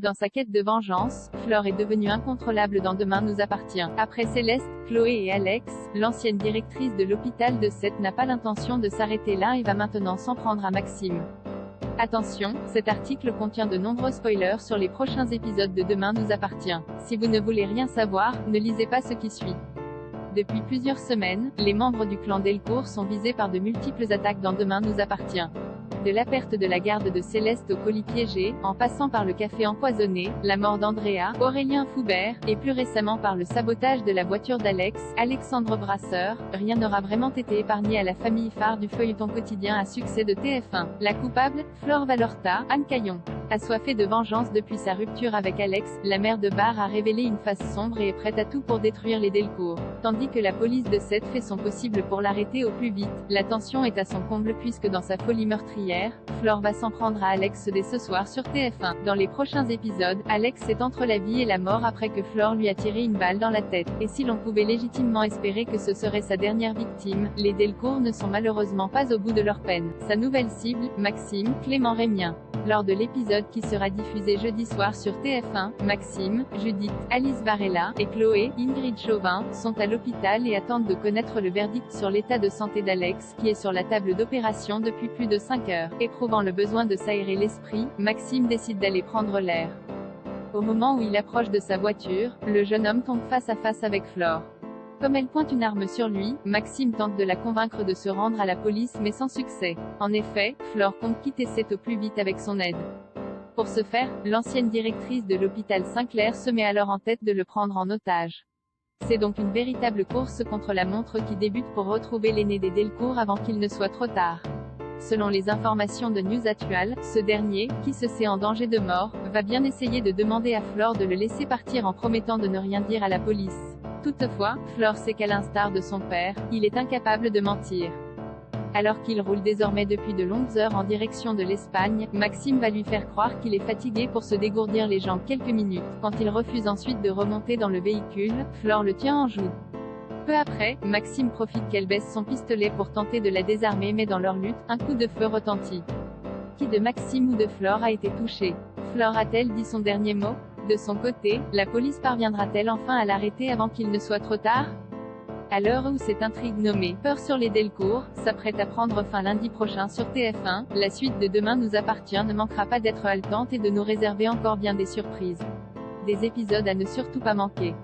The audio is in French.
Dans sa quête de vengeance, Fleur est devenue incontrôlable dans Demain nous appartient. Après Céleste, Chloé et Alex, l'ancienne directrice de l'hôpital de Sète n'a pas l'intention de s'arrêter là et va maintenant s'en prendre à Maxime. Attention, cet article contient de nombreux spoilers sur les prochains épisodes de Demain nous appartient. Si vous ne voulez rien savoir, ne lisez pas ce qui suit. Depuis plusieurs semaines, les membres du clan Delcourt sont visés par de multiples attaques dans Demain nous appartient. De la perte de la garde de Céleste au colis piégé, en passant par le café empoisonné, la mort d'Andrea, Aurélien Foubert, et plus récemment par le sabotage de la voiture d'Alex, Alexandre Brasseur, rien n'aura vraiment été épargné à la famille phare du feuilleton quotidien à succès de TF1. La coupable, Flore Valorta, Anne Caillon. Assoiffée de vengeance depuis sa rupture avec Alex, la mère de Bar a révélé une face sombre et est prête à tout pour détruire les Delcourt. Tandis que la police de Sète fait son possible pour l'arrêter au plus vite, la tension est à son comble puisque dans sa folie meurtrière, Flore va s'en prendre à Alex dès ce soir sur TF1. Dans les prochains épisodes, Alex est entre la vie et la mort après que Flore lui a tiré une balle dans la tête. Et si l'on pouvait légitimement espérer que ce serait sa dernière victime, les Delcourt ne sont malheureusement pas au bout de leur peine. Sa nouvelle cible, Maxime, Clément Rémien. Lors de l'épisode qui sera diffusé jeudi soir sur TF1, Maxime, Judith, Alice Varela, et Chloé, Ingrid Chauvin, sont à l'hôpital et attendent de connaître le verdict sur l'état de santé d'Alex, qui est sur la table d'opération depuis plus de 5 heures. Éprouvant le besoin de s'aérer l'esprit, Maxime décide d'aller prendre l'air. Au moment où il approche de sa voiture, le jeune homme tombe face à face avec Flore. Comme elle pointe une arme sur lui, Maxime tente de la convaincre de se rendre à la police mais sans succès. En effet, Flore compte quitter Sète au plus vite avec son aide. Pour ce faire, l'ancienne directrice de l'hôpital Saint-Clair se met alors en tête de le prendre en otage. C'est donc une véritable course contre la montre qui débute pour retrouver l'aîné des Delcourt avant qu'il ne soit trop tard. Selon les informations de News Actual, ce dernier, qui se sait en danger de mort, va bien essayer de demander à Flore de le laisser partir en promettant de ne rien dire à la police. Toutefois, Flore sait qu'à l'instar de son père, il est incapable de mentir. Alors qu'il roule désormais depuis de longues heures en direction de l'Espagne, Maxime va lui faire croire qu'il est fatigué pour se dégourdir les jambes quelques minutes. Quand il refuse ensuite de remonter dans le véhicule, Flore le tient en joue. Peu après, Maxime profite qu'elle baisse son pistolet pour tenter de la désarmer mais dans leur lutte, un coup de feu retentit. Qui de Maxime ou de Flore a été touché? Flore a-t-elle dit son dernier mot? De son côté, la police parviendra-t-elle enfin à l'arrêter avant qu'il ne soit trop tard? À l'heure où cette intrigue nommée « Peur sur les Delcourt » s'apprête à prendre fin lundi prochain sur TF1, la suite de Demain nous appartient ne manquera pas d'être haletante et de nous réserver encore bien des surprises. Des épisodes à ne surtout pas manquer.